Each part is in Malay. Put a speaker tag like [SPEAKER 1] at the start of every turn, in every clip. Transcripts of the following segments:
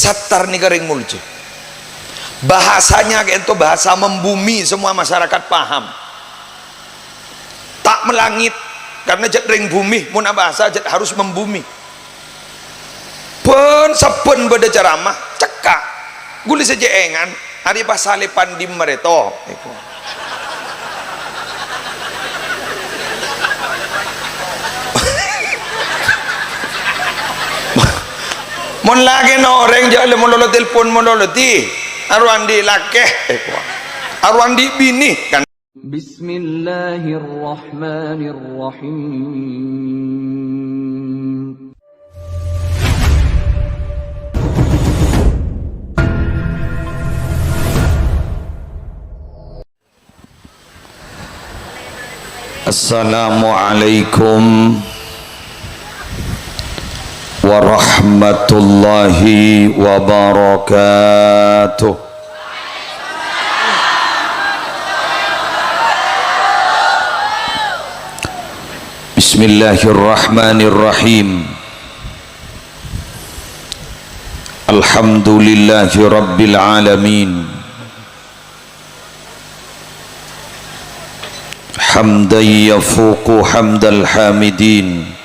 [SPEAKER 1] Satar nih kering mulje. Bahasanya kayak itu bahasa membumi, semua masyarakat paham. Tak melangit karena jat ring bumi, mun bahasa jat harus membumi. Pun saben beda ceramah cekak. Guli saja engan hari pasale pandim mereto. Mon lagi no orang jale mololo telepon mololo ti arwandi lakeh arwandi bini kan.
[SPEAKER 2] Bismillahirrahmanirrahim.
[SPEAKER 1] Assalamualaikum warahmatullahi wabarakatuh. Bismillahirrahmanirrahim. Alhamdulillahi rabbil alamin. Hamdan yafuqu hamdal hamidin.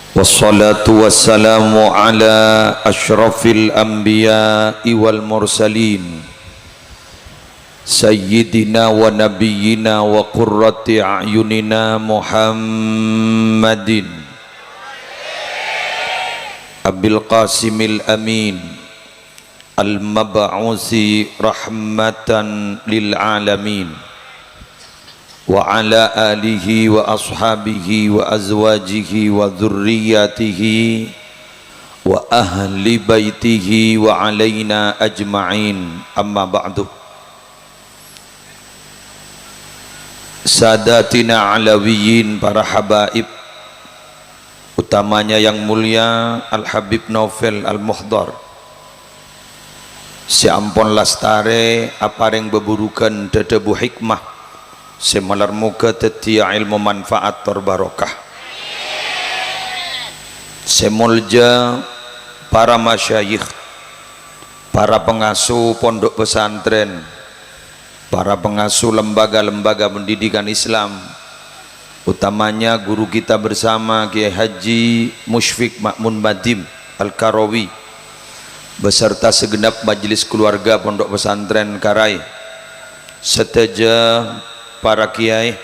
[SPEAKER 1] Wassalatu wassalamu ala ashrafil anbiya'i wal mursalin Sayyidina wa nabiyyina wa qurrati a'yunina Muhammadin Abil Qasimil Amin Al-Mab'usi rahmatan lil alamin wa ala alihi wa ashabihi wa azwajihi wa dhurriyyatihi wa ahli baitihi wa alaina ajma'in, amma ba'du. Sadatina alawiyin, para habaib, utamanya yang mulia Al-Habib Novel Al-Muhdar, si ampon lastare apareng beburukan dedebu hikmah, semalar muka tetia ilmu manfaat terbarokah, semulja para masyayikh, para pengasuh pondok pesantren, para pengasuh lembaga-lembaga pendidikan Islam, utamanya guru kita bersama Kiai Haji Musyfik Makmun Badim Al-Karawi beserta segenap majelis keluarga pondok pesantren Karai, seteja para kiai,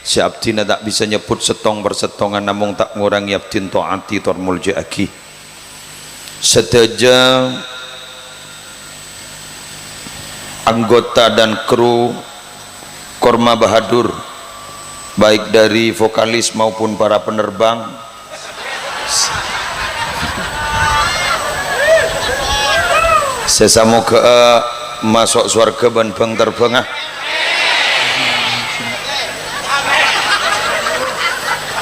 [SPEAKER 1] si abdina tak bisa nyebut setong bersetongan, namun tak ngurangi abdin to'ati tormul ja'aki. Seteja anggota dan kru Korma Bahadur, baik dari vokalis maupun para penerbang, sesama ke masuk surga ban bang terbang.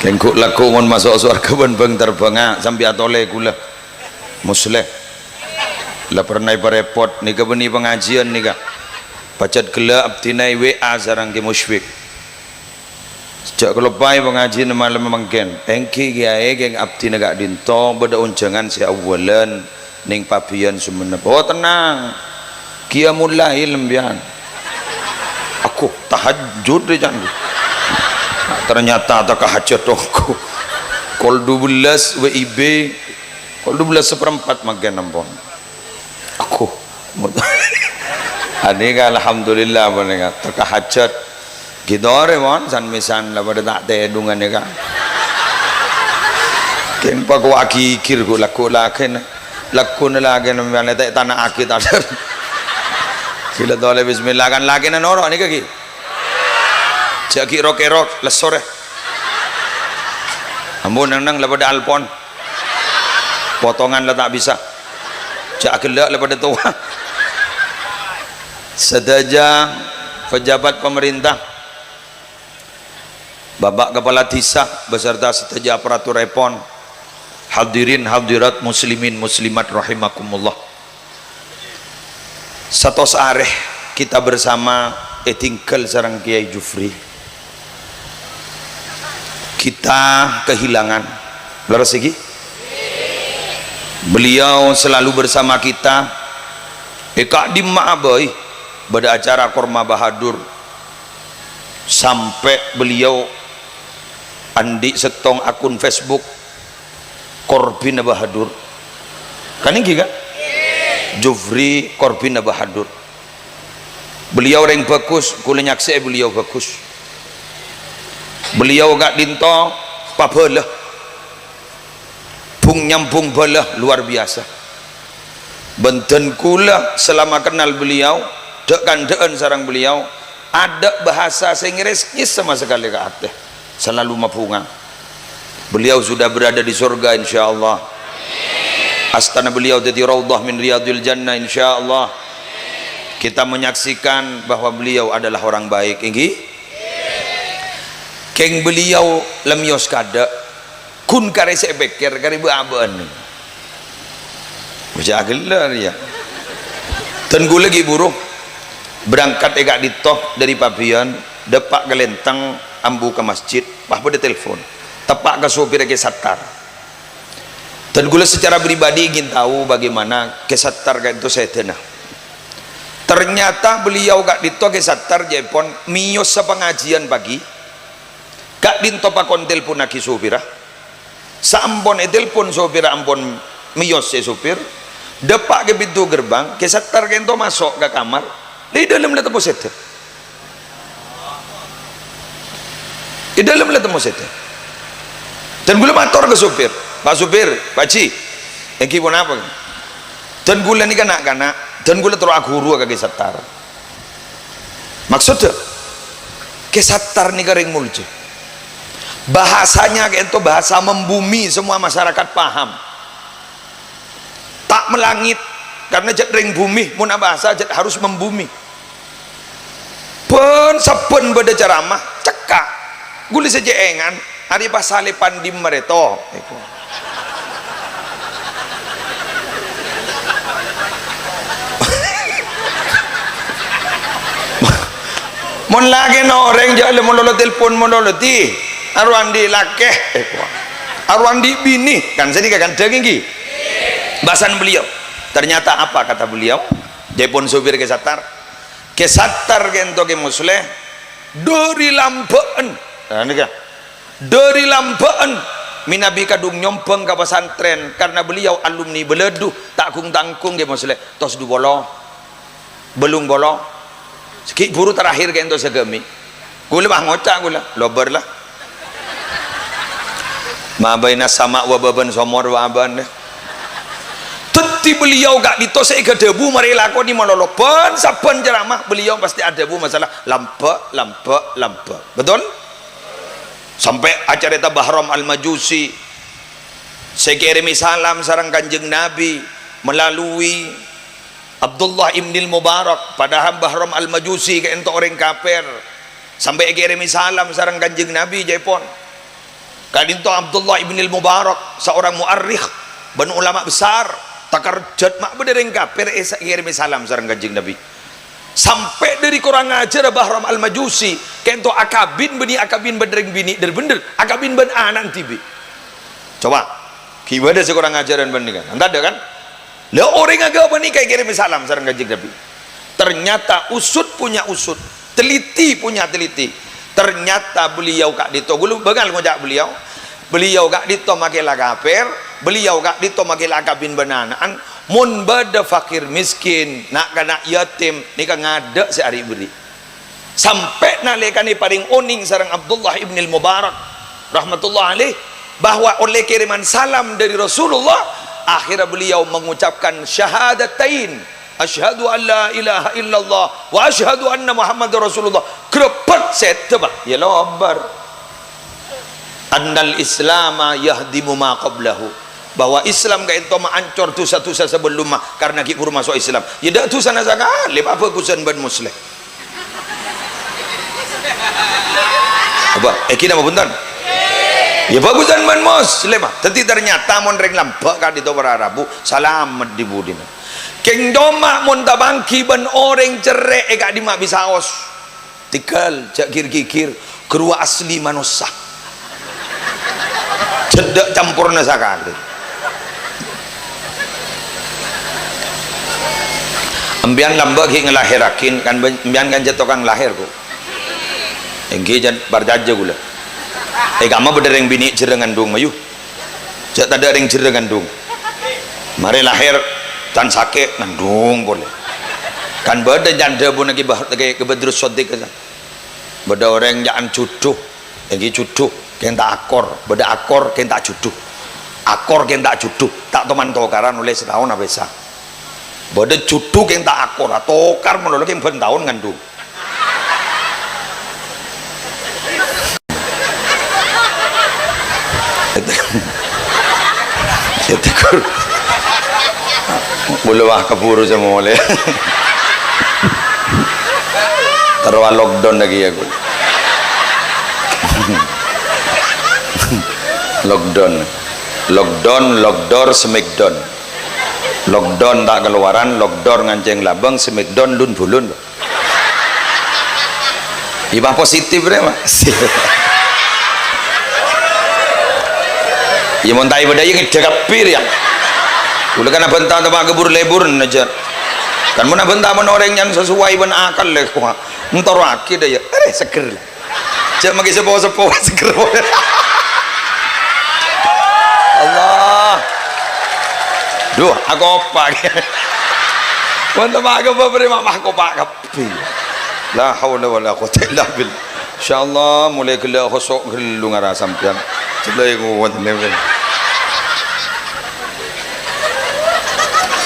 [SPEAKER 1] Kengkuk laku mon masuk surga ban bang terbang sampai atole kula musleh la pernah repot nika beni pengajian nika pacet gela abdinai WA sarang ke Musyfik sejak kelepai pengajian malam mangken engki kiai geng abdina gak dinto beda unjangan si awalan ning pabian sumenep. Oh tenang, qiyamul lail lembian aku tahajud rejan. Ternyata tak hajat aku kol 12 WIB kol 12/4 magen ampun aku anika alhamdulillah bener tak hajat gidore mon san misan la pada tak tedungan nika ken pak waki kir go lakun lagi namanya tak tanah akid ada sila dole bismillah kan lagi na noro nika ki jaki rok-erok lesore ampun nang lepada alpon potongan lah tak bisa jak gelak lepada tua. Sedaja pejabat pemerintah, bapak kepala desa beserta sedaja aparatur repon, hadirin hadirat muslimin muslimat rahimakumullah, satos areh kita bersama tinggal sareng Kiai Jufri. Kita kehilangan leres iki beliau selalu bersama kita. Kak di Ma'abai pada acara Korma Bahadur sampai beliau andi setong akun Facebook Korbina Bahadur kan ini kan Jufri Korbina Bahadur. Beliau orang bagus, kula nyaksi beliau bagus. Beliau gak dinto pabelah bung nyambung belah luar biasa. Benten kula selama kenal beliau dekan sarang beliau ada bahasa Inggris sama sekali ke hati, selalu mapunga. Beliau sudah berada di surga insyaallah. Astana beliau jadi raudhah min riyadil jannah insyaallah. Kita menyaksikan bahwa beliau adalah orang baik. Inggi keng beliau lemios kada kun kare sebekir kare beaban baca gelar ya. Dan gue lagi buruh berangkat egak ditoh dari Pabian depak ke Lentang ambu ke masjid pah pada telepon tepak ke sopir ke Sattar. Dan gue secara pribadi ingin tahu bagaimana ke Sattar itu saya tenah. Ternyata beliau gak ditoh ke Sattar Jepon mios sepengajian pagi gak dinto pakon telepon aki sopir saambon telepon sopir ampon mios sopir depak ke pintu gerbang ke Sattar ke ento masuk ke kamar di dalam letak posete di dalam letak posete dan gula mator ke sopir, Pak Supir, Pak Ci yang kipun apa dan gula ni kanak-kanak dan gula terus guru ke Sattar maksudnya ke Sattar ni kering mulje bahasanya kayak itu bahasa membumi, semua masyarakat paham tak melangit karena jad ring bumi mun bahasa jad harus membumi pun saben beda ceramah cekak guli saja engan hari pasale pandim mereto mon lagi no orang jale mon lolo telepon mon lolo ti arwandi lakeh arwandi bini kan jadi kan daging bahasan beliau. Ternyata apa kata beliau Jepun sopir ke Sattar gento ke musleh dari lambaan dari lambaan minabi kadung nyompeng ke pesantren karena beliau alumni beleduh takung tangkung ke musleh tos du bolo belum bolo sekik buru terakhir gento segemi gula bah ngocak gula lober lah ma baina sama wa baban somor wa aban teti beliau gak ditosek ke debu mari lakoni monolog pen saben ceramah beliau pasti ada debu masalah lampe betul sampai acara eta Bahram Al-Majusi saya kirimi salam sareng Kanjeng Nabi melalui Abdullah Ibnil Mubarak padahal Bahram Al-Majusi ke ento orang kafir sampai kirimi salam sareng Kanjeng Nabi Jepon kadinto Abdullah Ibnil Mubarak seorang muarrikh banu ulama besar takarjat mak bedereng kafir kirim salam sareng Kanjeng Nabi sampai dari kurang ajar Bahram Al-Majusi kento akabin bedereng bini bener akabin ben anan tibi coba gimana sekurang ajaran bener kan entah ada kan lah orang agama ni kayak kirim salam sareng Kanjeng Nabi ternyata usut punya usut teliti punya teliti ternyata beliau kak dito gulu bengal ngojak beliau gak dito makilah kafir beliau gak dito makilah akabin benanaan mun bada fakir miskin nak kana yatim nika ngada sehari beri sampai nalekani paling oning sareng Abdullah Ibnil Mubarak rahmatullah alaih bahwa oleh kiriman salam dari Rasulullah akhirnya beliau mengucapkan syahadatain asyhadu an la ilaha illallah wa asyhadu anna muhammadar rasulullah krepet set coba ya lobar annal islama yahdimu ma qablahu bahwa Islam gak itu maancor dosa-dosa sebelum mah karena kita masuk Islam ya dak dosa nazakali apa kusan ban muslim apa kita mau punten ya bagusan ban muslim tapi ternyata mon reng lampak kan itu para Arabu salamet di budin keng doma mon tabangki ban orang cerek gak dimak bisa os tikal cak kir-kir kerua asli manusia cedak campurna sakali ambian lambak hi ngelahirakin kan ambian kan jatuh kang lahir ku engge jan barjaja gula gama bedereng bini jerengan dung mayu jak tada ring jerengan dung mari lahir tan sakit ngandung boleh kan beda janda pun lagi bah lagi kebedrus sodik kan beda orang jangan cuduh lagi cuduh yang tak akor beda akor yang tak cuduh akor yang tak cuduh tak teman tokaran oleh setahun apa sah beda cuduh yang tak akor tokar menolak yang tahun ngandung ya tegur boleh wah keburu semua oleh terus lockdown lagi ya gue lockdown smackdown lockdown tak keluaran lockdown nganceng labang smackdown dun bulun ibah positif deh mas ya montai pada yang dekapir ya udah kan bentang tempat kebur lebur najar kan mana bentang mana orang yang sesuai ben akal leh kok entar wakil dah ya seger lah cak magi sepo seger Allah duh aku opak mantap aku beri mamah kopak kapi la haula wala quwwata illa billah insyaallah mulai gela khosok gelu ngara sampean celai kuat level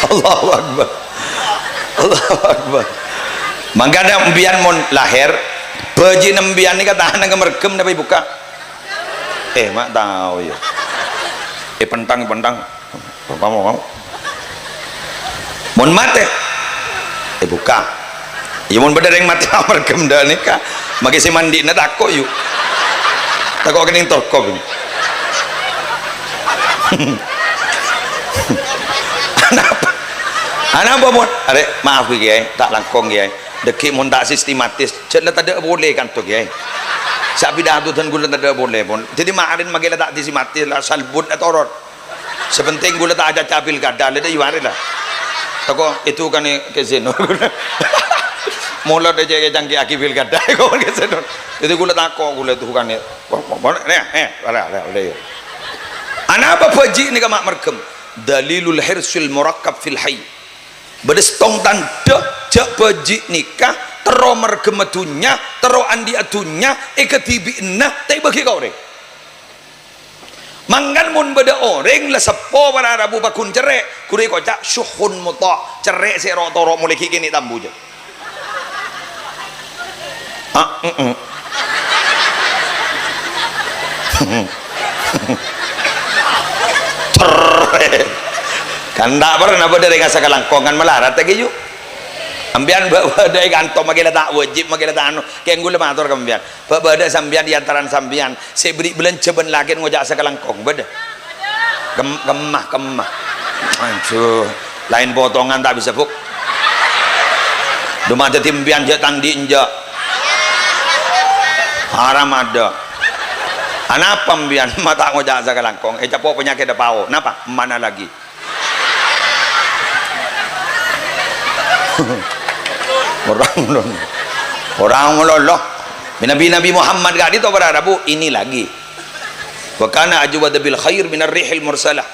[SPEAKER 1] Allahu akbar Allahu akbar mangkana mbian mon lahir beji nembian ni kata nang mergem tapi buka mak tahu ya pentang kamu mon mate buka ya mon bener yang mati mergem dah nikah maki si mandi na takut yuk takut kening torkop ini apa mon arek maaf kiai tak langkong kiai deki mon tak sistematis celah tak ada boleh kan tu kiai sabi dah tu dan gula tak ada boleh pun jadi marin magila tak sistematis lah salbut atau rot sepenting gula tak ada cabil kadal ada yuari lah takut itu kan keseno mula dia jaga jangki akibil kadal kau keseno itu gula takut gula tu kan anak apa paji ni kamak merkem dalilul hirsil murakkab fil hayy bedestong tanda jak paji nikah tero mergemetunya tero andi atunya ekatibina tai bagi kau re manggan mun beda orang la sepo para rabu bakun cerek kuri kocak syuhun muta cerek se ro toro mulai kini tambu je kan tak pernah dari kasa kalangkongan melarat lagi yuk ambian dari kantor makin tak wajib makin tak anu kayak gula matur kambian bada sambian diantaran sambian saya beri belanja ben lagi ngojak sekalangkong beda kemah aduh lain potongan tak bisa buk dumah jadi ambian je tangdi injak haram ada anapa ambian mata ngojak sekalangkong capok penyakit dapau napa mana lagi orang meloloh Nabi Muhammad gak itu berada bu ini lagi wakana ajwad bil khair minar rihil mursalah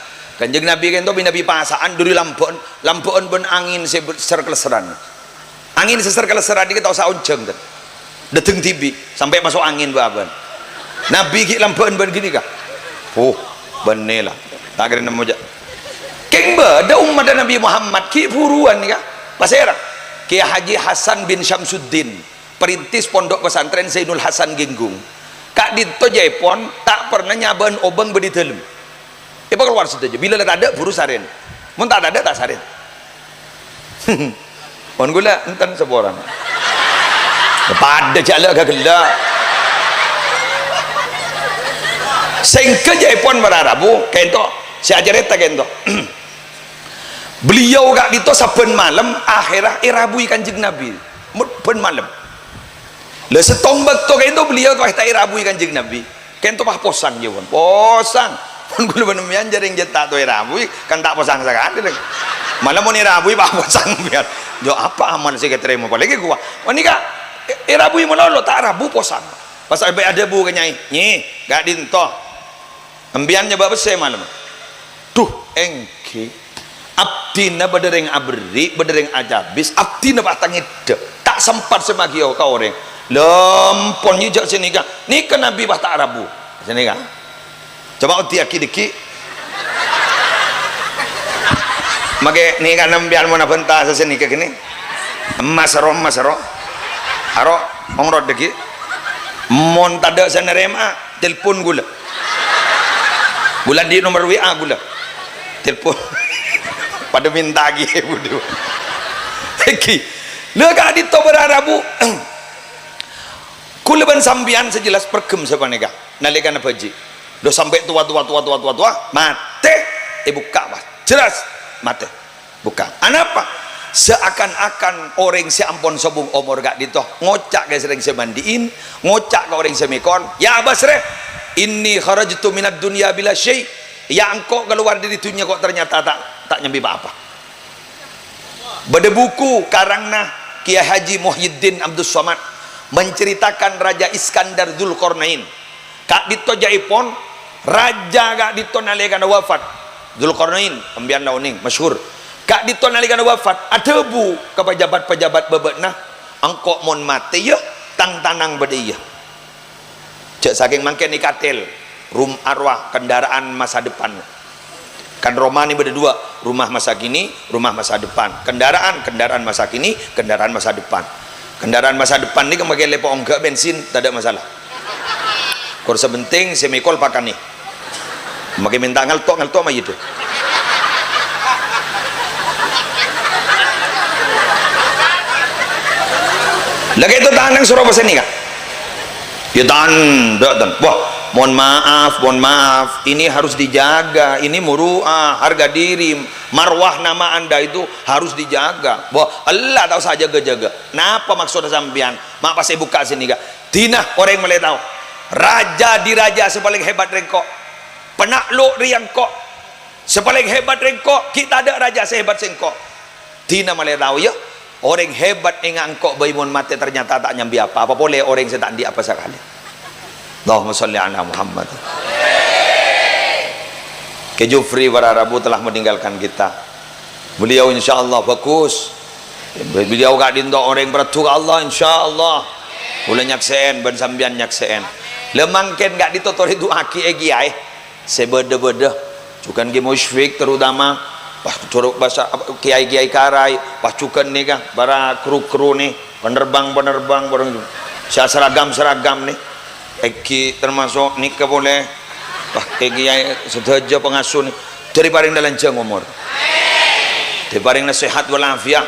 [SPEAKER 1] kanjeng Nabi kan itu Nabi pasaan dari lampuan ben angin serkeleseran angin serkeleseran dikit tau saunceng kan deteng tibi sampai masuk angin baban Nabi ki lampuan ben gini kah benelah tak kira nemu aja keng ada umat Nabi Muhammad ki buruan ni kah pasera Kiai Haji Hasan bin Syamsuddin perintis pondok pesantren Zainul Hasan Genggung kak dito Jepon tak pernah nyaban obeng bedi telem keluar situ aja bila tak ada buru saren mun tak ada tak saren on gula enten seorang pada jala gagela sengke Jepon berarabu kento si ajareta kento beliau gak dito saben malam akhirah irabui kanjeng Nabi ben malam le setong bakto kento beliau tuh tak irabui kanjeng Nabi kento pah posang jawon posang pun kula benemian jaring jeta tuh irabui kan tak posang sakande malam mun irabui pah posang biar yo apa aman saya terima apalagi gua wanika rabu yang melolo tak rabu posan pasal ada bu kenyai nyi gak dinto ambiannya bapak saya malam tuh engke abdina bedereng abri bedereng ajabis abdina batang ide tak sempat semagi kau orang lempon hijau sini kan ni kan nabi bata rabu sini kan coba uti aki-aki mage ni kan ambian mo na benta sa sini ka kini masaro aro ongrod deki mon tada sa nerema telepon gula di nomor WA gula telepon pada minta lagi budu heki lega dito berarabu kulaban sambian sejelas perkem sepanega nalikan apa ji do sampai tua mate buka bah jelas mate buka anapa seakan-akan orang si ampon sobung omor gak dito ngocak ke sering semandiin ngocak ke orang semikon ya basre inni kharajtu minad dunya bila syai ya engkau keluar dari dunia kok ternyata tak nyambi apa bade buku karangna Kiai Haji Muhyiddin Abdus Somad menceritakan Raja Iskandar Dzulqarnain kak dito jaipon raja kak dito nalekana wafat Dzulqarnain ambian launing masyhur kak dito nalekana wafat ada bu ke pejabat-pejabat bebekna engkau mon mate ya tang tanang bade ya cek saking mangke ni katel rum arwah kendaraan masa depan kan Romani beda dua rumah masa kini rumah masa depan kendaraan masa kini kendaraan masa depan kendaraan masa depan ni kemakai lepo enggak bensin tak ada masalah kor sebenting semikol pakan nih makai minta ngaltok mah itu lagi itu tanang Surabaya sini kak ya tan wah mohon maaf ini harus dijaga ini muruah harga diri marwah nama anda itu harus dijaga bahwa Allah tahu saja jaga napa maksudnya sampean mak pas saya buka sini kak dina orang yang mulai tahu raja diraja sepaling hebat rengkok penakluk riangkok sepaling hebat rengkok kita ada raja sehebat sengkok dina mulai tahu ya orang hebat yang angkok baimun mati ternyata tak nyambi apa boleh orang yang tak di apa sekali Allahumma sholli ala Muhammad. Ke Jufri Wararabu telah meninggalkan kita. Beliau insyaallah bagus. Beliau gak dinto orang beratu Allah insyaallah. Boleh nyakseen ben sambian nyakseen. Lemangken gak ditotori itu aki giai. Sebeda-beda. Cukan ge musyfik terutama wah curug bahasa kiai-kiai karai, wah cukan nih kah para kru-kru nih, penerbang bareng seragam nih. Eki termasuk nikah boleh wah kiai sedaja pengasuh nih dari paring dalam jeng umur dari paring nasihat walafiat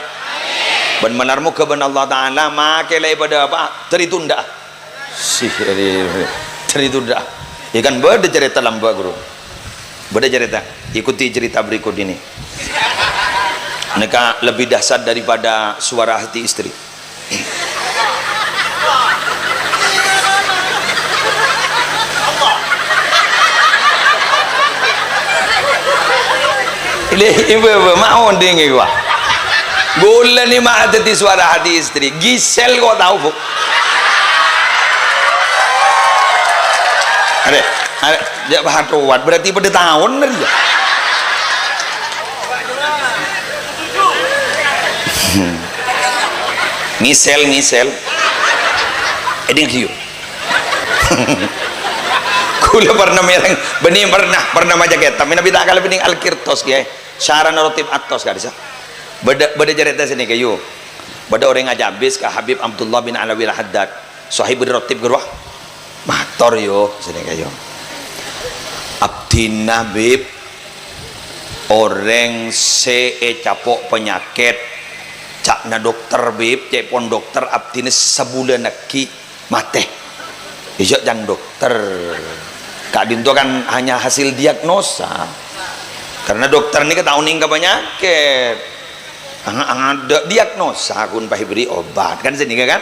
[SPEAKER 1] ben menarmu ke ben Allah Ta'ala maka lagi pada apa teritunda sih teritunda ikan beda cerita lamba guru beda cerita ikuti cerita berikut ini mereka lebih dahsyat daripada suara hati istri ibu mau dengi gua gula ni mah ada di suara hati istri Gisel kau tahu bu ada dia bahatuat berarti pada tahun dia ngisel eding kiu kula pernah mereng benih pernah maja kita mina bita kala bening alkirtos kiai syara narotib atos kadisa beda cerita sini kayu beda orang ngajabis ka Habib Abdullah bin Alawi Al-Haddad sahib rotib gerwah mator yo sini kayu abdin Habib orang capok penyakit cakna dokter bib cepon dokter abdin sebulan lagi mate ijak jang dokter kak dinto kan hanya hasil diagnosa karena dokter ini ketahuan ke penyakit ada diagnosa kun pahibri obat kan sini kan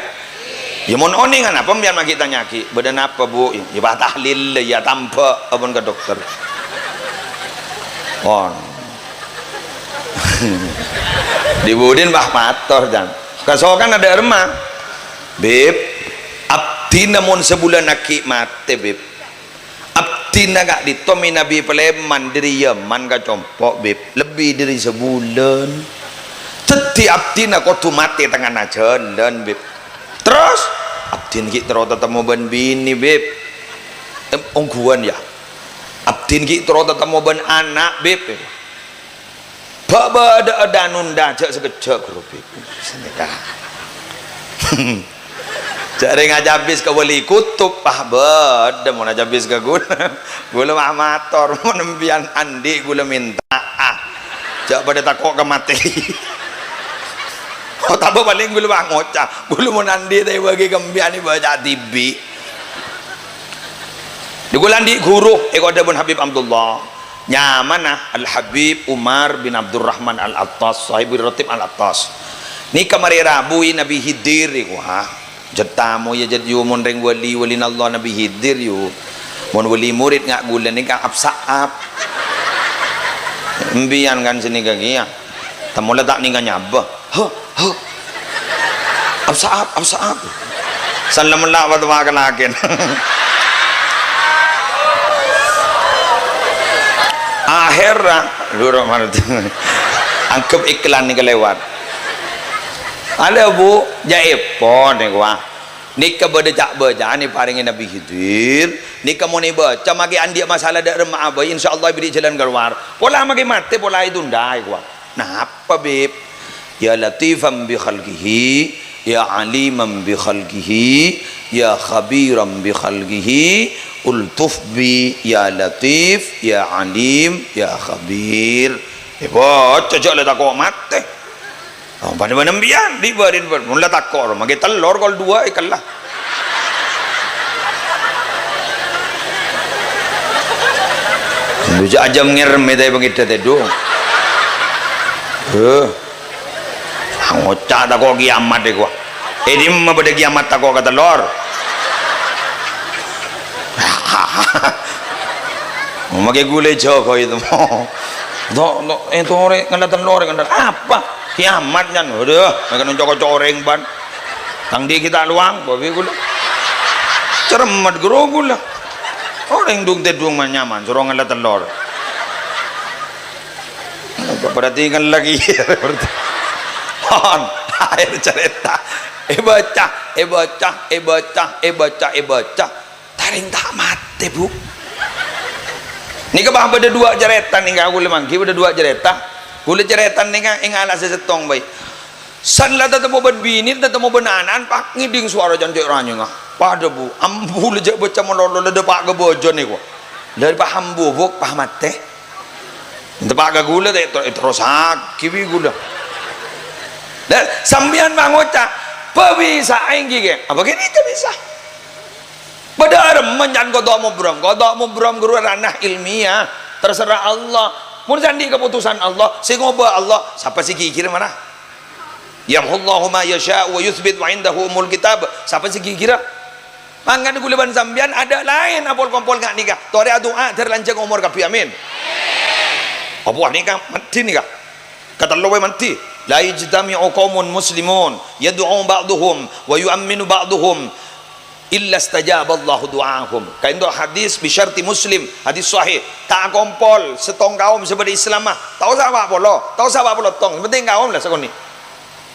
[SPEAKER 1] ya mon oning kan apa biar maki tanya ki badan apa bu ya pak tahlil ya tanpa abon ke dokter on di budin bah mator dan kasokan ada remah beb abdi namun sebulan aki mate beb abdi nagak ditomi nabi peleman dari Yaman ka compok beb lebih dari sebulan teti abdi nak kotu mati tengah na jalan beb terus abdi ki terus tetemu ben bini beb ongguan ya abdi ki terus tetemu ben anak beb baba ada nunda cak sekejap grup beb cari ngajabis ke wali kutub ah beda mau ngajabis ke gula amator mau nembian andi gula minta cak pada takok ke mati oh tak paling gula ngocah gula mau nandi tapi bagi kembian ini baca tibi di gula andi guru ada pun Habib Abdullah nyaman Al Habib Umar bin Abdurrahman Al Attas sahibul ratib Al Attas ni kamari Rabu Nabi Hidir wah jetamu ya jadi mon reng wali Allah Nabi Hidir yu mon wali murid ngak gula ni ka absaab embian kan sini kaki ya tamu letak ni kan nyaba absaab salam la wa makan agen akhirnya lurus mana angkep iklan ni kelewat ada bu jaipon ni gua nikah berdecak baca ni paringin Nabi Hidir nikah mau ni baca magi andi masalah dak remah abai insyaallah beri jalan keluar pola magi mati pola itu ndai gua nah apa beb ya latifam bi khalqihi ya alimam bi khalqihi ya khabiram bi khalqihi ultuf bi ya latif ya alim ya khabir baca jale tak kok mate oh pada nembian dibarin mula takor mage telur kol dua ikalah bisa aja ngirem itu begitu tedu ngocak tak kok kiamat deh gua ini mah pada kiamat tak kok kata telur mage gule joko itu itu orang ngelatan lor ngelat apa kiamat kan udah mereka nunjuk coreng ban tang di kita luang babi gula ceremat guru gula orang dung tedung nyaman suruh ngelat lor perhatikan lagi air cerita baca taring tak mati bu ni kebah pada dua jeretan ni aku lemangki pada dua jeretan gula jeretan ni kan ingala sesetong baik san la tetemu ben bini tetemu benanan pak ngiding suara jantik ranya ngah pada bu ambu lejak baca melolo le depak ke bojo ni ko dari paham bubuk paham mate depak ke gula terus kiwi gula dan sambian bangoca bisa aing gige apa gini tak bisa pada menjan kodok mubram guru ranah ilmiah terserah Allah mun jandi keputusan Allah sing ngoba Allah siapa sih kira mana yamhullahu ma yasha wa yuthbit wa indahu umul kitab siapa sih kira mangkan guleban sambian ada lain apol kompol ngak nikah tore doa terlanjang umur kapi amin apa nikah mati nikah kata Allah mati la yajtami'u qaumun muslimun yad'u ba'dhum wa yu'minu ba'dhum illa stajaba Allahu du'ahum kain do hadis bisyarti muslim hadis sahih tak kompol setong kaum sebagai Islam mah tahu sahabat polo tong penting kaum lah sekoni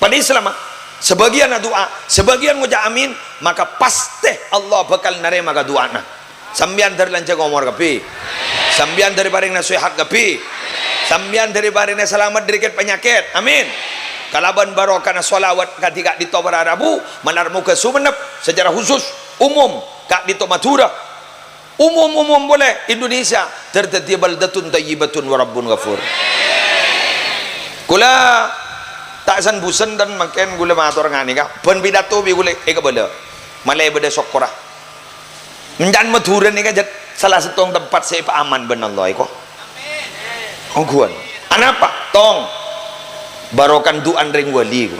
[SPEAKER 1] pada Islam mah sebagian doa sebagian ngucap amin maka pasti Allah bakal nerima ka doana sambian dari lancar umur kapi sambian dari paring nasihat kapi sambian dari paring selamat dari penyakit amin kalaban barokah solawat ketika di Tobar Arabu manar muka Sumenep secara khusus umum kak di Madura umum boleh Indonesia tertati baldatun tayyibatun wa rabbun ghafur kula tak san busan dan makin gula matur ngani kak ben pidato bi gula bala malay beda syukurah menjan Madura ni kan salah satu tempat saya aman benallah ko ongguan anapa tong barokan duan ring wali ko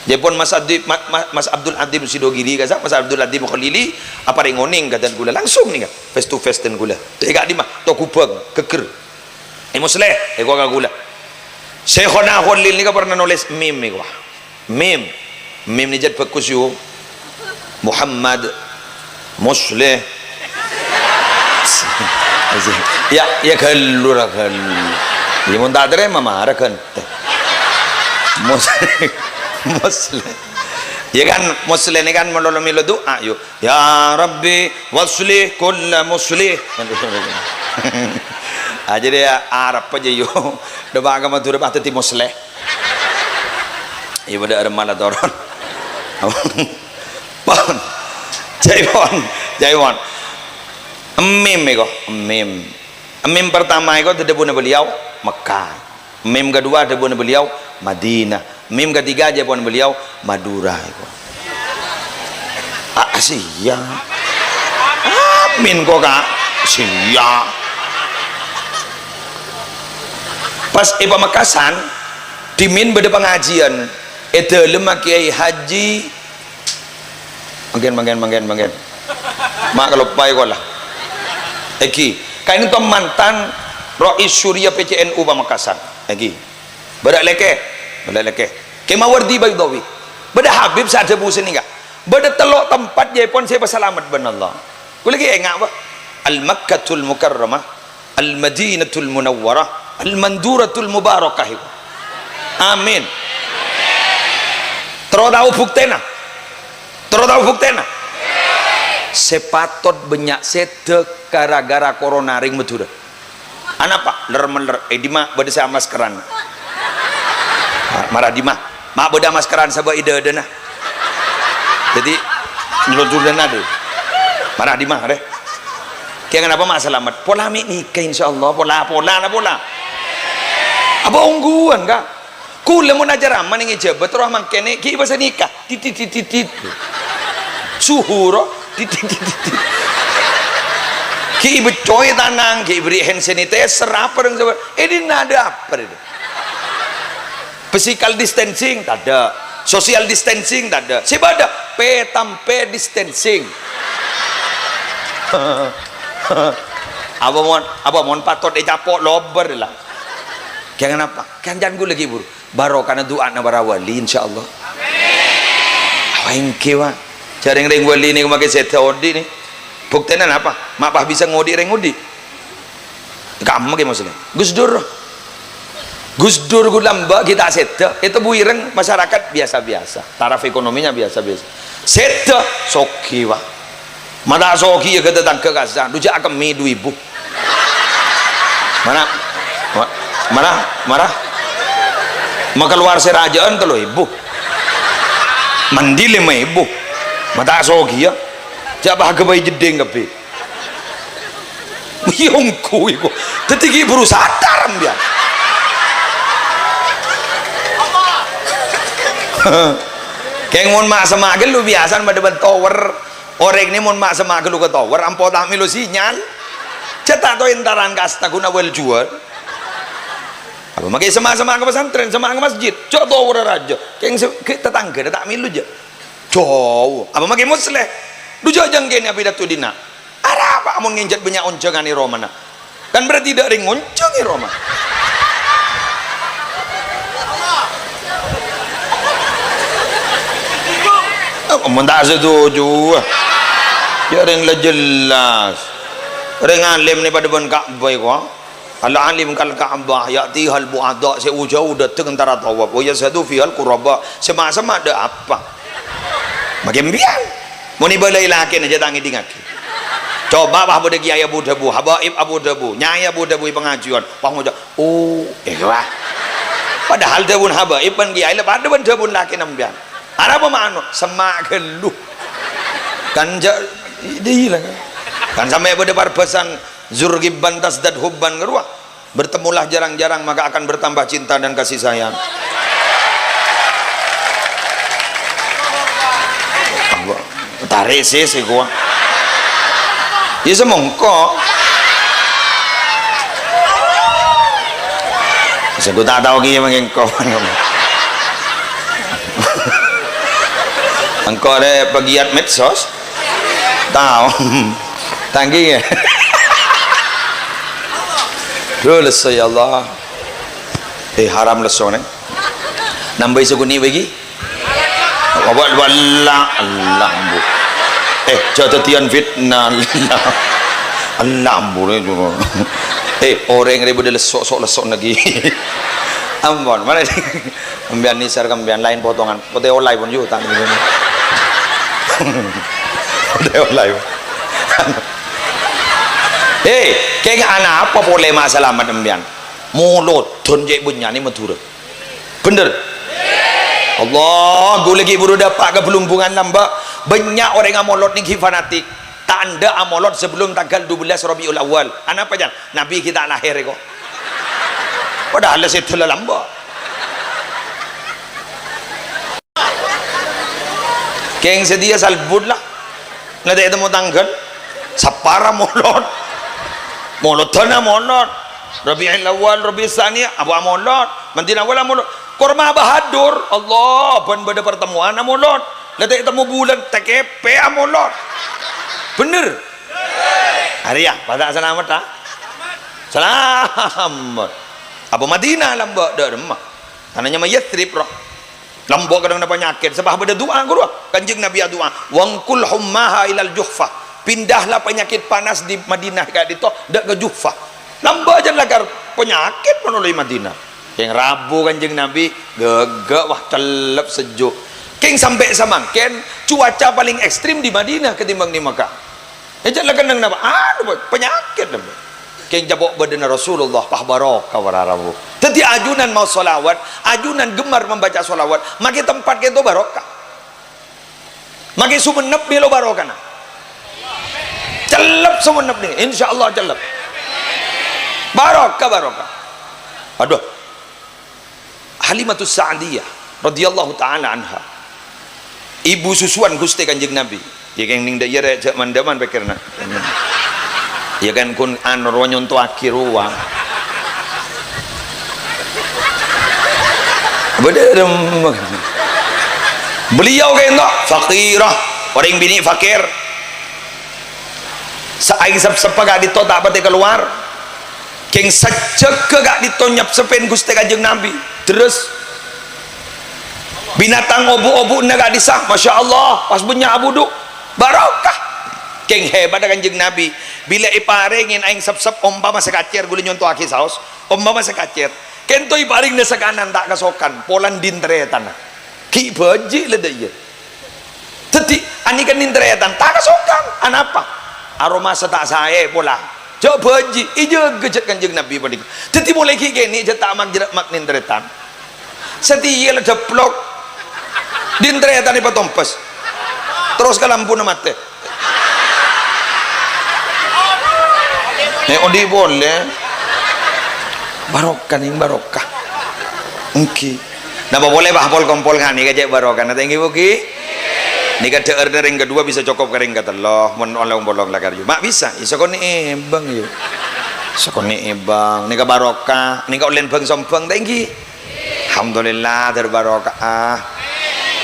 [SPEAKER 1] Jepun Mas Abdul Adim Sidogiri kasa Mas Abdul Adim Khalili apa ringoning kata gula langsung nih face to face dan gula tega di mah to kubang keker musleh gua gula Syekhona Khalil ni pernah nulis meme ni wah. Meme ni jadi bagus yo. Muhammad Musleh. Ya kalau lah kalau. Dia mau tak terima marah kan. Musleh. Ya kan Musleh ni kan melalui doa yo. Ya Rabbi waslih kulla muslih. Jadi Arab aja yo. Doa agama tu dapat hati Musleh. Ibu dah malah dorong. Pon. Jaiwan. Meme ko, meme. Meme pertama itu debu beliau Mekah. Meme kedua debu beliau Madinah. Meme ketiga debu beliau Madura itu. Sia. Amin kok kak. Sia. Pas Ibu Makasan dimin beda pengajian itu lemah kiai haji manggen mak kalau pai kolah eki kain itu mantan Rais Syuriah PCNU Pamekasan eki beda leke kemawardi Baydawi beda Habib saat debu sini kak beda telok tempat Jepun saya berselamat benallah aku lagi enggak apa Al-Makkatul Mukarramah Al-Madinatul Munawwarah Al-Manduratul Mubarakah. Amin. Terus tahu buktena. Sepatot banyak sedek gara-gara corona ring betul. Anak pak ler dima beda saya maskeran. Marah dima. Mak beda maskeran sabah ide nah. Jadi ngelucuran ada. Marah dima deh. Kaya kenapa mak selamat? Pola nikah insyaallah pola. Apa ungguan kak? Kula mau najar aman yang jabat roh mangkene ki bahasa nikah titit suhuro titit ki becoy tanang ki beri hand sanitizer apa dong sabar ini nada apa itu physical distancing tak ada social distancing tak ada siapa ada tampe distancing apa mon patot capok lober lah kaya kenapa kan jangan gue lagi buru baru karena doa na barawali insyaallah amin kewa jaring ring wali ni kumakai seta odi ni buktinya apa mak bisa ngodi ring odi kamu ke maksudnya Gus Dur gue lamba kita seta itu buireng masyarakat biasa-biasa taraf ekonominya biasa-biasa seta soki wa mana soki ya kata tangke kasan dujak akan mi 2000 marah maka luar serajaan tu loh ibu mandi 5.000 mata sogi ya jabah kebayi jedeng kepi yongku iku tetiki berusaha sadar biar kayak mon mak semagel lu biasa pada tower orang ini mon mak semagel lu ke tower ampo tak milu sinyal cetak to intaran kasta guna wel jual apa makai sama-sama ke pesantren sama ke masjid cok tower raja kayak tetangga tak milu aja jauh apa makai musleh dujo jangkene apa datu dina ada apa amun nginjat banyak oncengan ni romana kan berarti tidak ring onceng ni roma amun tak setuju ya ring lah jelas ring alim ni pada ben Ka'bah ko al-alim kal Ka'bah ya'ti hal bu'ada sejauh datang antara tawaf wa yasadu fi al-quraba sama-sama ada apa makin biar mau ni balai laki aja tangi dingaki coba bah bude kiai Abu Dabu habaib Abu Dabu nyai Abu Dabu pengajian pah moja wah padahal dabun habaib ban kiai lepas dabun dabun laki nambian ada apa mano semak geluh kan jadi kan sampai pada parpesan zurgibban tasdad hubban ngeruah bertemulah jarang-jarang maka akan bertambah cinta dan kasih sayang tarik sih gua ya semongko saya tak tahu gini mengengkau engkau ada pegiat medsos tahu tanggi ya dulu ya Allah haram lesone nambah seguni bagi wabak wallah Allah bu catatian fitnah Allah bu orang yang boleh lesok lagi ambon mana ni ambian ni sar kambian lain potongan pote olai pun juga tak begini pote olai kayak anak apa boleh masalah ambian mulut tunjuk punya ni matur bener Allah gue lagi baru dapat ke pelumpungan nambah banyak orang yang molot ni fanatik tanda amolot sebelum tanggal 12 Rabiul Awal anak apa jangan Nabi kita lahir kok padahal itu lamba keng sedia salbud lah nanti itu mau tanggal sapara molot tanah molot Rabiul Awal Rabiul Tsani abu molot mantina wala molot korma bahadur Allah ban pada pertemuan molot nanti itu mau bulan TKP molot bener hari ya pada selamat tak selamat apa Madinah lambak dah remah tanahnya mah Yathrib roh lambak kadang ada penyakit sebab ada doa guru kanjeng Nabi doa wangkul hummaha ilal Juhfah pindahlah penyakit panas di Madinah kat itu dak ke Juhfah lambak aja lagar penyakit menoleh Madinah yang Rabu kanjeng Nabi gegak wah celep sejuk keng sampai samangken cuaca paling ekstrim di Madinah ketimbang di Makkah janganlah kenang nama penyakit keng jabok badan Rasulullah pah barokah wararabu tadi ajunan mau solawat ajunan gemar membaca solawat maki tempat itu barokah maki sumenep bilo barokah nah celep sumenep nih insyaallah celep barokah aduh Halimatus Sa'diyah radhiyallahu ta'ala anha ibu susuan Gusti Kanjeng Nabi ya kan ning daya rek mandaman pikirna ya kan kun anor nyonto akhir ruang beliau kan tak fakirah orang bini fakir saing sep-sep gak dito tak pati keluar keng sejek gak dito nyap sepen Gusti Kanjeng Nabi terus binatang obu-obu gak disah Masya Allah pas punya abuduk barokah keng hebat Kanjeng Nabi bila iparingin aing sep-sep umpama sekacir gula nyonto aki saus umpama sekacir kento iparing na sekanan tak kasokan polan dintretan ki baji leda iya teti ani kan dintretan tak kasokan anapa aroma setak saya pola jauh baji ija gejat Kanjeng Nabi padik teti mulai ki gini ija tak mak jerak mak dintretan setia leda plok dintretan ipa tompes terus ke lampu na mati odi boleh barokah nih barokah engki napa boleh bahpol kompol kan nih kajak barokah nanti engki buki nih kada order yang kedua bisa cukup kering kata loh mon olong bolong lagar yuk mak bisa iso koni bang yuk iso koni bang nih barokah nih kau len bang sombong engki alhamdulillah terbarokah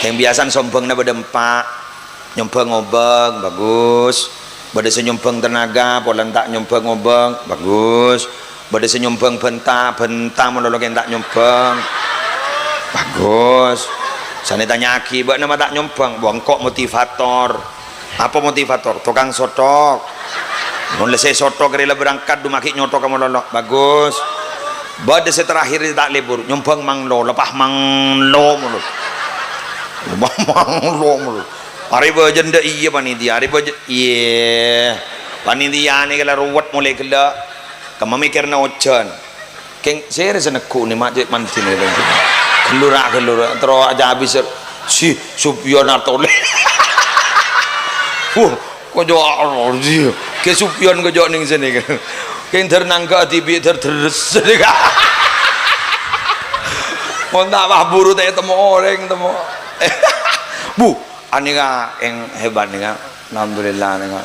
[SPEAKER 1] yang biasa sombong na berdempak nyombang ngobeng bagus pada senyumbang tenaga polan tak nyombang ngobeng bagus pada senyumbang bentah menolong yang tak nyombang bagus sana tanya akibat nama tak nyombang bongkok motivator apa motivator tukang sotok mulai saya sotok rela berangkat dumaki nyotok kamu lolok bagus pada terakhir tak libur nyombang manglo lepah manglo mulut hari bajan dah iya panitia hari bajan iya panitia ni kalau ruwet mulai kela kamu mikir na ocan keng saya rasa nekuk ni mak cik mantin ni kelurak terus aja habis si Sufyan atole kau jauh dia ke Sufyan kau jauh ning sini kan keng ternang ke TV terus mau tak buru tak temu orang temu bu anika yang hebat nika alhamdulillah nika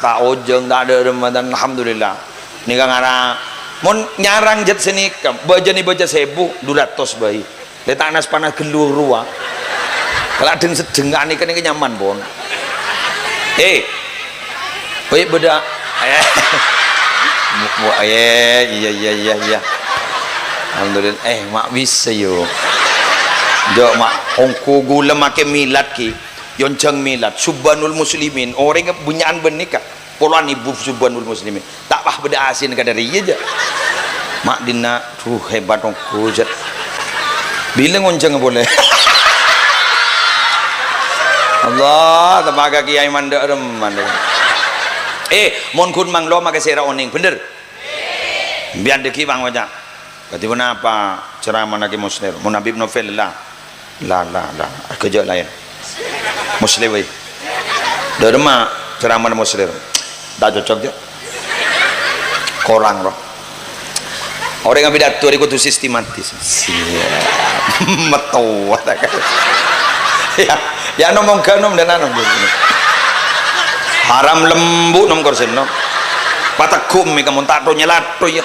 [SPEAKER 1] tak ojeng tak ada Ramadan alhamdulillah nika ngara mon nyarang jet sini baja ni baja 1200 bayi letak nas panas gelur ruang kalau deng sedeng anika nika nyaman bon baik beda iya Alhamdulillah. Mak bisa yo. Jok mak ongko gula make milad ki. Yoncang milad subhanul muslimin. Orang bunyaan benika. Puluhan ibu subhanul muslimin. Tak pah beda asin ka dari aja. Mak dina tuh hebat ongko jat. Bilang oncang boleh. Allah tebaga kiai manda reman. Mon kun mang lo make sera oning bener. Biar deki bang wajah. Berarti apa ceramah lagi muslim? Mun Habib Novel lah. Kerja lain. Muslim wei. Derma ceramah muslim. Tak cocok je. Korang roh. Orang yang pidato itu sistematis. Siap. Metu tak kan. Ya ngomong kanom dan anom. Haram lembu nom korsen nom. Patakum mi kamu tak do nyelat ya.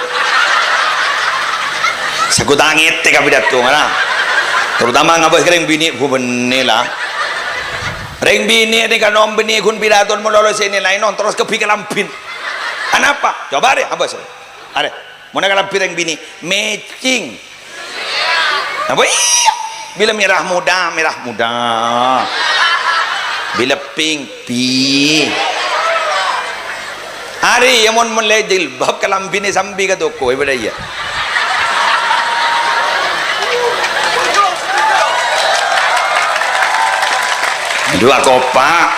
[SPEAKER 1] Saku tangit teka pidato mana. Terutama ngabas kering bini ku benela. Reng bini ni kan om bini kun pidato mo lolo sini lain non terus kepi kalampin. Kenapa? Coba deh abas. Are. Mun kalampin reng bini matching. Apa iya? Bila merah muda. Bila pink. Hari yang mon lejil bab kalampin ni sambi ka toko iba dia. Dua kopak.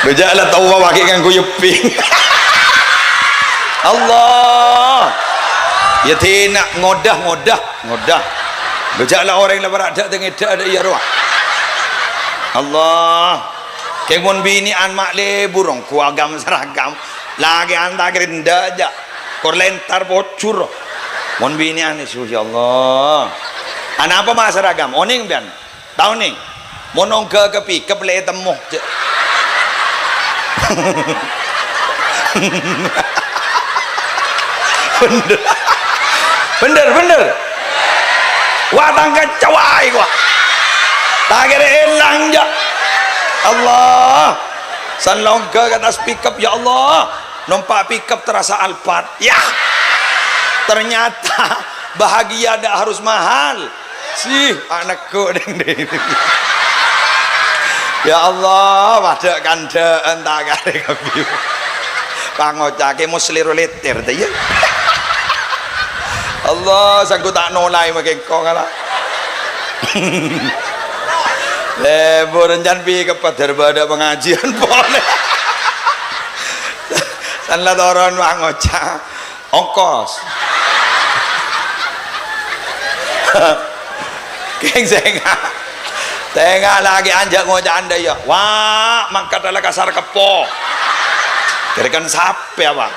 [SPEAKER 1] Bejaklah tahu pakai kan kuyuping. Allah. Ya tina ngodah. Bejaklah orang yang berada dengan ada ya roh. Allah. Kemon bini an mak leburong kuagam seragam. Lagi anda gerinda aja. Kor lentar bocur. Mon bini an insya Allah. Anak apa mas seragam? Oning bian. Tahu nih. Monong kepi keple temuh. Bener. Wah tangga cawai gua. Tagere elang ja. Allah. San longga ke atas pickup ya Allah. Nompak pickup terasa Alphard. Ya. Ternyata bahagia tidak harus mahal. Sih anakku deng. Ya Allah, pada kanda entah kare kabiu. Pangocake musliru letter teh ya. Allah, sangku tak nolai makin kau kalah. Lebur rencan pi kepada pada pengajian boleh. Sanlah toron pangocak ongkos. Keng tengah lagi anjak ngojak anda ya. Wah, mangkat adalah kasar kepo. Kirakan sape apa?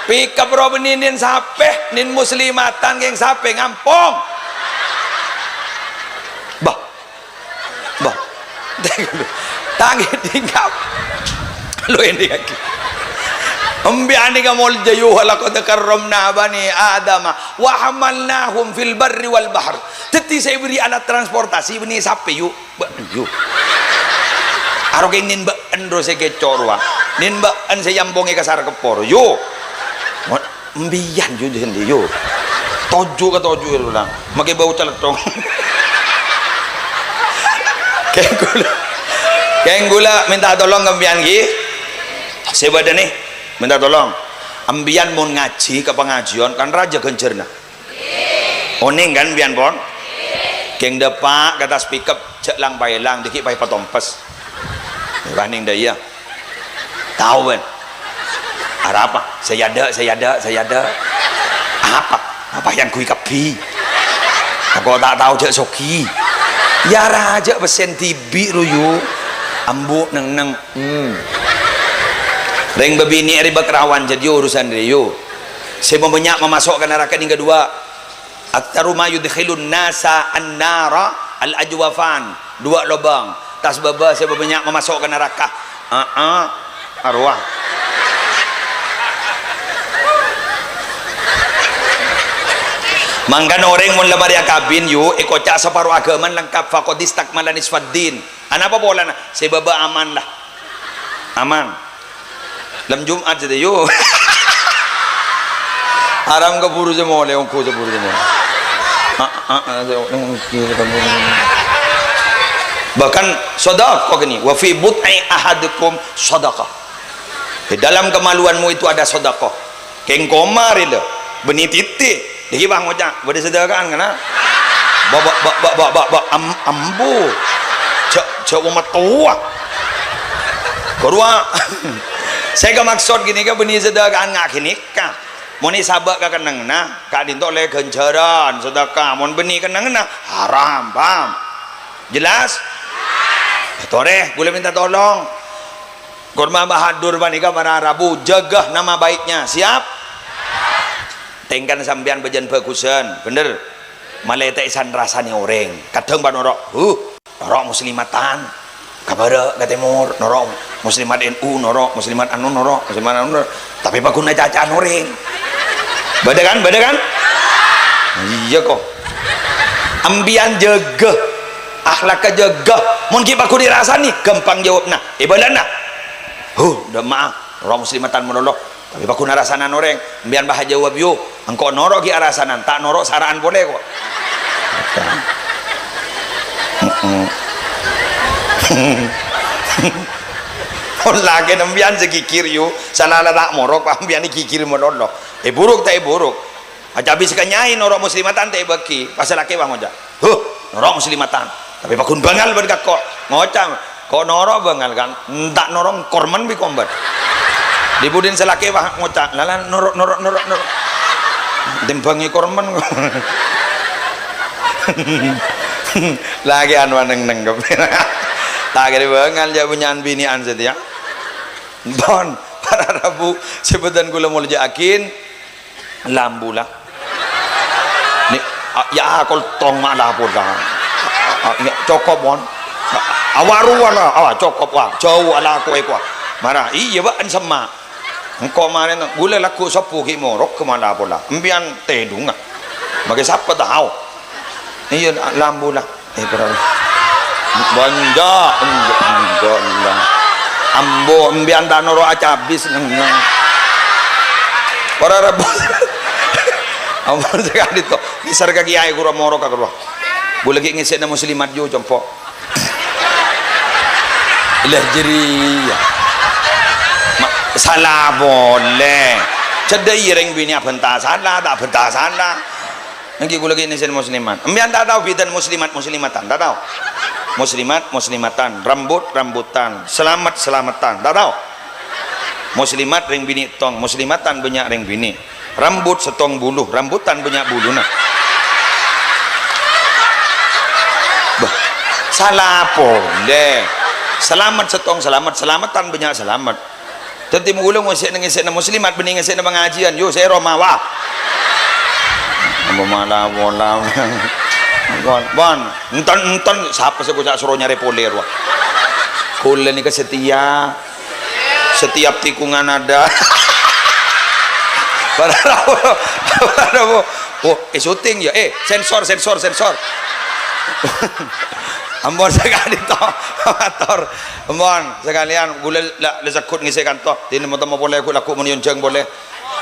[SPEAKER 1] Pika bro beninin sape, nin muslimatan geng sape ngampong. Bah. Tangi tingkap. Lu ini lagi. Ambiani kamul jayu halaqad karramna bani adama wa hamalnahum fil barri wal bahr. Teti saya beri alat transportasi beni sape yuk. Aroge nin ba endro se kecorwa. Nin ba an se yambonge kasar kepor yo. Mbiyan yo dendi yo. Tojo ka tojo lang. Make bau celetong. Kenggula minta tolong kambian ki. Sebada nih minta tolong ambian mau ngaji ke pengajian kan raja gencerna oning kan bian pon keng depak kata speak up cek lang pailang dikit pai patompes baning daya tahu kan apa saya ada apa yang kui kapi aku tak tahu cek soki ya raja pesen tibi ruyu ambu neng Reng babini ari bakrawan jadi urusan dia yo. Saya banyak memasukkan neraka yang kedua. Aktaru ma yudkhilun nasa an-nara al-ajwafan. Dua lubang. Tas baba saya banyak memasukkan neraka. Arwah. Mangkan orang mun lamari kabin yo ikocak separuh agama lengkap faqadis takmalan isfaddin. Ana apa bola na? Saya baba aman lah. Aman. Lam Jumat saja yo. Aram ke buru semua le ongko buru semua. Bahkan sedekah gini, wa fi but'i ahadukum sedekah. Di dalam kemaluanmu itu ada sedekah. Keng komar itu benih titik. Diki bang ngocak, bade sedekah kan? Ambu. Cak umat tua. Kedua, saya ke maksud gini ke benih sedekah ngak gini kah? Moni sabak ka kenang na, ka dinto le genjaran sedekah, mon benih kenang na haram, paham? Jelas? Toreh, boleh minta tolong. Kurma Bahadur manika para Rabu, jaga nama baiknya, siap? Tengkan sampean bejan bagusan, bener? Malaikat isan rasanya orang, kadang ban norok, norok muslimatan, kabara ke timur, norok muslimat NU, norok muslimat anu, norok muslimat anu, tapi baguna cacaan orang. Beda kan? Iya kok. Ambian jaga, akhlak jaga. Mungkin aku dirasani, gampang jawab nah. Ibadah udah maaf. Orang muslimatan menolok. Tapi aku narasanan orang. Ambian bah jawab yo. Engkau norok ki arasanan, tak norok saraan boleh kok. Lagi ambian segikir yo. Salah tak morok, ambian kikir menolok. Buruk tak buruk. Aja habis kenyai norok muslimatan tak bagi. Pasal laki bang ngocak. Norok muslimatan. Tapi bakun bangal berkat kok ngocak. Kok norok bangal kan? Tak norok korman bi kombat. Dibudin selaki bang ngocak. Lala norok. Timbangi korman. Lagi anwan neng tak kira bangal ya bunyan binian setia. Bon para Rabu sebutan gula mau jakin lambu lah ni ya kol tong mana pun dah cokop mon awaru wala cokop wah jauh ala aku ekwa marah iya ba an sama engkau kemarin gula laku sapu ki morok kemana pun lah empian tedung ah bagi siapa tahu iya lambu lah para banja enggak ambo embian danoro acabis neng para Rabu ambo sekali to nisar ka kiai gura moro ka gura boleh lagi ngisi na muslimat jo jompo ilah jeriya salah boleh cedai reng bini abenta salah tak benta salah nanti gue lagi ngisi muslimat embian tak tahu bidan muslimatan tak tahu muslimatan rambutan selamatan tak tahu muslimat ring bini tong muslimatan banyak ring bini rambut setong buluh rambutan banyak buluh nah salah deh selamat setong selamatan banyak selamat tentu mengulung ngisi muslimat bening ngisi pengajian yo saya romawa malah bola bon enton siapa sebut suruh nyari poler wah kulen ini setia setiap tikungan ada para oh syuting ya sensor ambon sekali toh motor ambon sekalian gula lezakut ngisi kantor ini mau boleh aku laku menyunceng boleh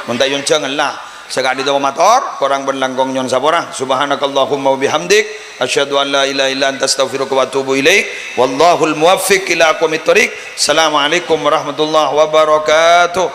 [SPEAKER 1] minta yunceng lah sekali itu motor korang berlanggong nyon sabora subhanakallahumma wabihamdik asyhadu an la ilaha illa anta astaghfiruka wa atubu ilaik wallahul muwaffiq ila aqwamit thoriq. Assalamualaikum warahmatullahi wabarakatuh.